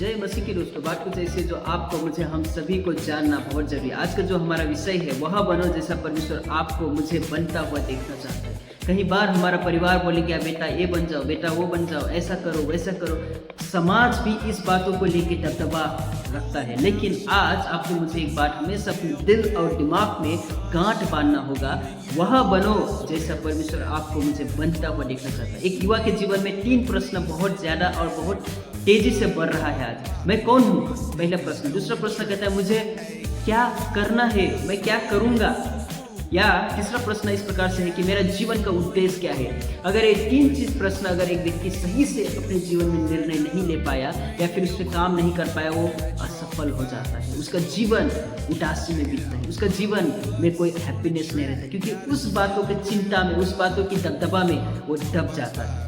जय मसीह की दोस्तों, बात कुछ ऐसी है जो आपको मुझे हम सभी को जानना बहुत जरूरी है। आज का जो हमारा विषय है वह बनो जैसा परमेश्वर आपको मुझे बनता हुआ देखना चाहता है। कई बार हमारा परिवार बोले क्या बेटा ये बन जाओ, बेटा वो बन जाओ, ऐसा करो वैसा करो। समाज भी इस बातों को लेके दबदबा रखता है, लेकिन आज आपको मुझे एक बात हमेशा अपने दिल और दिमाग में गांठ बांधना होगा। वह बनो जैसा परमेश्वर आपको मुझे बनता हुआ देखना चाहता है। एक युवा के जीवन में 3 प्रश्न बहुत ज्यादा और बहुत तेजी से बढ़ रहा है। आज मैं कौन हूँ, पहला प्रश्न। दूसरा प्रश्न कहता है मुझे क्या करना है, मैं क्या करूँगा। या तीसरा प्रश्न इस प्रकार से है कि मेरा जीवन का उद्देश्य क्या है। अगर ये 3 चीज प्रश्न अगर एक व्यक्ति सही से अपने जीवन में निर्णय नहीं ले पाया या फिर उस पर काम नहीं कर पाया, वो असफल हो जाता है। उसका जीवन उदासी में बीतता है, उसका जीवन में कोई हैप्पीनेस नहीं रहता, क्योंकि उस बातों की चिंता में, उस बातों की दबदबा में वो दब जाता है।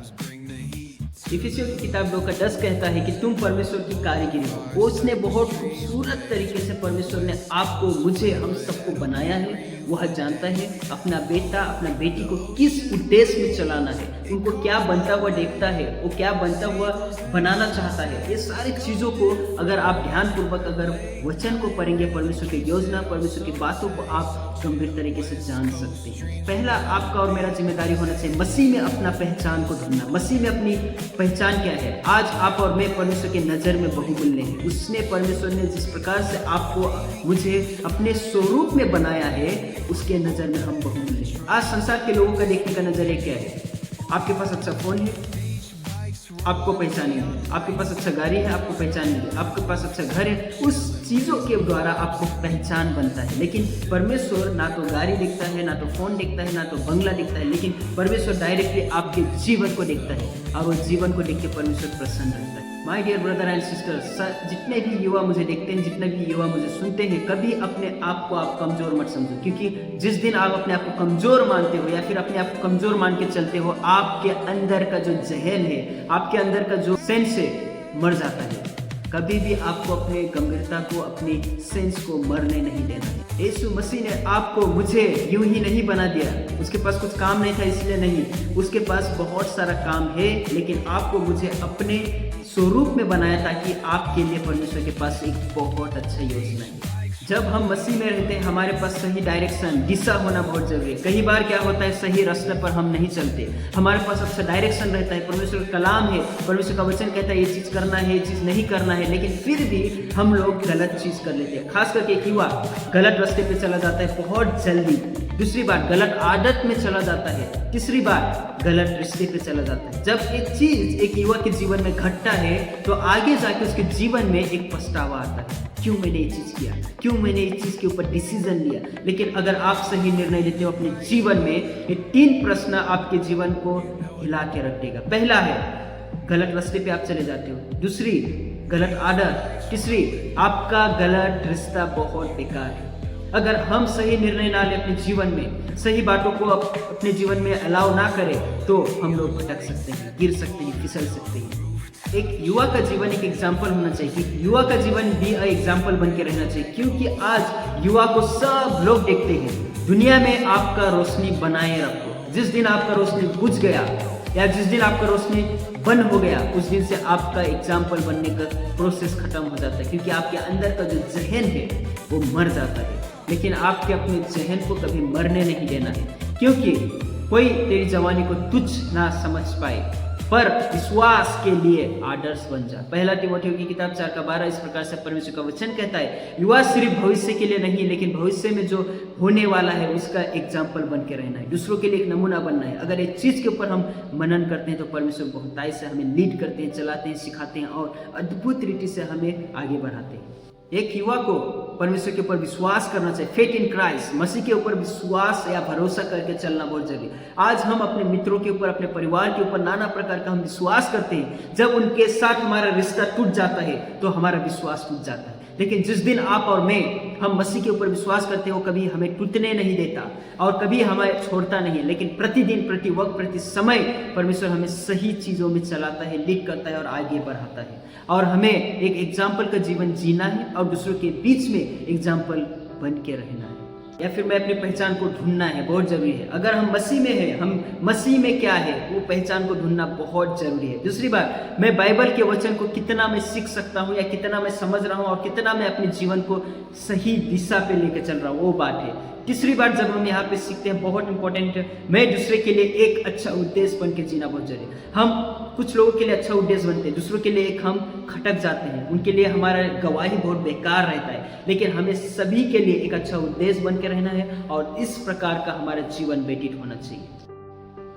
इफिसियों की किताब 2:10 कहता है कि तुम परमेश्वर की कारीगरी हो। उसने बहुत खूबसूरत तरीके से परमेश्वर ने आपको, मुझे, हम सबको बनाया है। वह जानता है अपना बेटा, अपना बेटी को किस उद्देश्य में चलाना है, उनको क्या बनता हुआ देखता है, वो क्या बनता हुआ बनाना चाहता है। ये सारी चीज़ों को अगर आप ध्यानपूर्वक अगर वचन को पढ़ेंगे, परमेश्वर की योजना, परमेश्वर की बातों को आप गंभीर तरीके से जान सकते हैं। पहला आपका और मेरा जिम्मेदारी होना चाहिए मसीह में अपना पहचान को ढूंढना। मसीह में अपनी पहचान क्या है। आज आप और मैं परमेश्वर के नज़र में बहुमूल्य हैं। उसने, परमेश्वर ने जिस प्रकार से आपको, मुझे अपने स्वरूप में बनाया है, उसके नज़र में हम बहुमूल्य हैं। आज संसार के लोगों का देखने का नज़रिया क्या है। आपके पास अच्छा फोन है, आपको पहचानेंगे। आपके पास अच्छा गाड़ी है, आपको पहचानेंगे। आपके पास अच्छा घर है, उस चीज़ों के द्वारा आपको पहचान बनता है। लेकिन परमेश्वर ना तो गाड़ी देखता है, ना तो फोन देखता है, ना तो बंगला देखता है, लेकिन परमेश्वर डायरेक्टली आपके जीवन को देखता है और वो जीवन को देख के परमेश्वर प्रसन्न रहता है। My dear brother and sister, जितने भी युवा मुझे देखते हैं, जितने भी युवा मुझे सुनते हैं, कभी अपने आप को आप कमजोर मत समझो, क्योंकि जिस दिन आप अपने आप को कमजोर मानते हो या फिर अपने आप को कमजोर मान के चलते हो, आपके अंदर का जो जहन है, आपके अंदर का जो सेंस है, मर जाता है। कभी भी आपको अपने गंभीरता को, अपनी सेंस को मरने नहीं देना है। यीशु मसीह ने आपको, मुझे यूं ही नहीं बना दिया। उसके पास कुछ काम नहीं था इसलिए नहीं, उसके पास बहुत सारा काम है, लेकिन आपको, मुझे अपने स्वरूप में बनाया ताकि आपके लिए परमेश्वर के पास एक बहुत अच्छा योजना है। जब हम मसीह में रहते हैं, हमारे पास सही डायरेक्शन, दिशा होना बहुत जरूरी है। कई बार क्या होता है, सही रास्ते पर हम नहीं चलते। हमारे पास अच्छा डायरेक्शन रहता है, परमेश्वर का कलाम है, परमेश्वर का वचन कहता है ये चीज़ करना है, ये चीज़ नहीं करना है, लेकिन फिर भी हम लोग गलत चीज़ कर लेते हैं। खास करके एक युवा गलत रास्ते पे चला जाता है बहुत जल्दी। दूसरी बात, गलत आदत में चला जाता है। तीसरी बात, गलत रिश्ते पे चला जाता है। जब एक चीज एक युवा के जीवन में घटता है, तो आगे जाके उसके जीवन में एक पछतावा आता है, क्यों मैंने ये चीज़ किया, क्यों मैंने इस चीज़ के ऊपर डिसीजन लिया। लेकिन अगर आप सही निर्णय लेते हो अपने जीवन में, ये 3 प्रश्न आपके जीवन को हिला के रख देगा। पहला है, गलत रास्ते पे आप चले जाते हो। दूसरी, गलत आदत। तीसरी, आपका गलत रिश्ता बहुत बेकार है। अगर हम सही निर्णय ना ले अपने जीवन में, सही बातों को अपने जीवन में अलाउ ना करें, तो हम लोग भटक सकते हैं, गिर सकते हैं, फिसल सकते हैं। एक युवा का जीवन एक एग्जाम्पल होना चाहिए, युवा का जीवन भी एग्जाम्पल बन के रहना चाहिए, क्योंकि आज युवा को सब लोग देखते हैं। दुनिया में आपका रोशनी बनाए रखो। जिस दिन आपका रोशनी बुझ गया या जिस दिन आपका रोशनी बंद हो गया, उस दिन से आपका एग्जाम्पल बनने का प्रोसेस खत्म हो जाता है, क्योंकि आपके अंदर का जो जहन है वो मर जाता है। लेकिन आपके अपने जहन को कभी मरने नहीं देना है, क्योंकि कोई तेरी जवानी को तुच्छ ना समझ पाए, पर विश्वास के लिए आदर्श बन जा। पहला तीमुथियुस की किताब 4:12 इस प्रकार से परमेश्वर का वचन कहता है, युवा सिर्फ भविष्य के लिए नहीं, लेकिन भविष्य में जो होने वाला है उसका एग्जाम्पल बन के रहना है, दूसरों के लिए एक नमूना बनना है। अगर एक चीज़ के ऊपर हम मनन करते हैं, तो परमेश्वर बहुताई से हमें लीड करते हैं, चलाते हैं, सिखाते हैं और अद्भुत रीति से हमें आगे बढ़ाते हैं। एक युवा को परमेश्वर के ऊपर विश्वास करना चाहिए, फेथ इन क्राइस्ट, मसीह के ऊपर विश्वास या भरोसा करके चलना बहुत जरूरी है। आज हम अपने मित्रों के ऊपर, अपने परिवार के ऊपर नाना प्रकार का हम विश्वास करते हैं। जब उनके साथ हमारा रिश्ता टूट जाता है, तो हमारा विश्वास टूट जाता है। लेकिन जिस दिन आप और मैं, हम मसीह के ऊपर विश्वास करते हो, कभी हमें टूटने नहीं देता और कभी हमें छोड़ता नहीं, लेकिन प्रतिदिन, प्रति वक्त, प्रति समय परमेश्वर हमें सही चीज़ों में चलाता है, लीड करता है और आगे बढ़ाता है। और हमें एक एग्जाम्पल का जीवन जीना है और दूसरों के बीच में एग्जाम्पल बन के रहना है। या फिर मैं अपनी पहचान को ढूंढना है, बहुत जरूरी है। अगर हम मसीह में हैं, हम मसीह में क्या है वो पहचान को ढूंढना बहुत जरूरी है। दूसरी बात, मैं बाइबल के वचन को कितना मैं सीख सकता हूँ या कितना मैं समझ रहा हूँ और कितना मैं अपने जीवन को सही दिशा पे लेके चल रहा हूँ, वो बात है। तीसरी बात जब हम यहाँ पे सीखते हैं, बहुत इंपॉर्टेंट है, मैं दूसरे के लिए एक अच्छा उद्देश्य बन के जीना बहुत जरूरी है। हम कुछ लोगों के लिए अच्छा उद्देश्य बनते हैं, दूसरों के लिए एक हम खटक जाते हैं, उनके लिए हमारा गवाही बहुत बेकार रहता है, लेकिन हमें सभी के लिए एक अच्छा उद्देश्य बन के रहना है और इस प्रकार का हमारा जीवन व्यतीत होना चाहिए।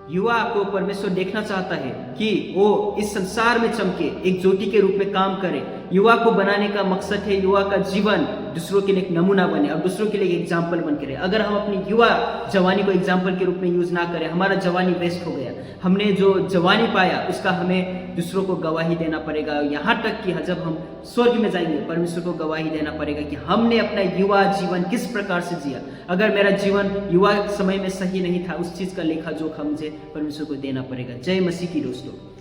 युवा को परमेश्वर देखना चाहता है कि वो इस संसार में चमके, एक ज्योति के रूप में काम करे। युवा को बनाने का मकसद है युवा का जीवन दूसरों के लिए एक नमूना बने और दूसरों के लिए एक एग्जाम्पल बन के रहे। अगर हम अपनी युवा जवानी को एग्जाम्पल के रूप में यूज ना करें, हमारा जवानी वेस्ट हो गया। हमने जो जवानी पाया उसका हमें दूसरों को गवाही देना पड़ेगा। यहाँ तक कि जब हम स्वर्ग में जाएंगे, परमेश्वर को गवाही देना पड़ेगा कि हमने अपना युवा जीवन किस प्रकार से जिया। अगर मेरा जीवन युवा समय में सही नहीं था, उस चीज का लेखा जोखा मुझे परमेश्वर को देना पड़ेगा। जय मसीह की दोस्तों।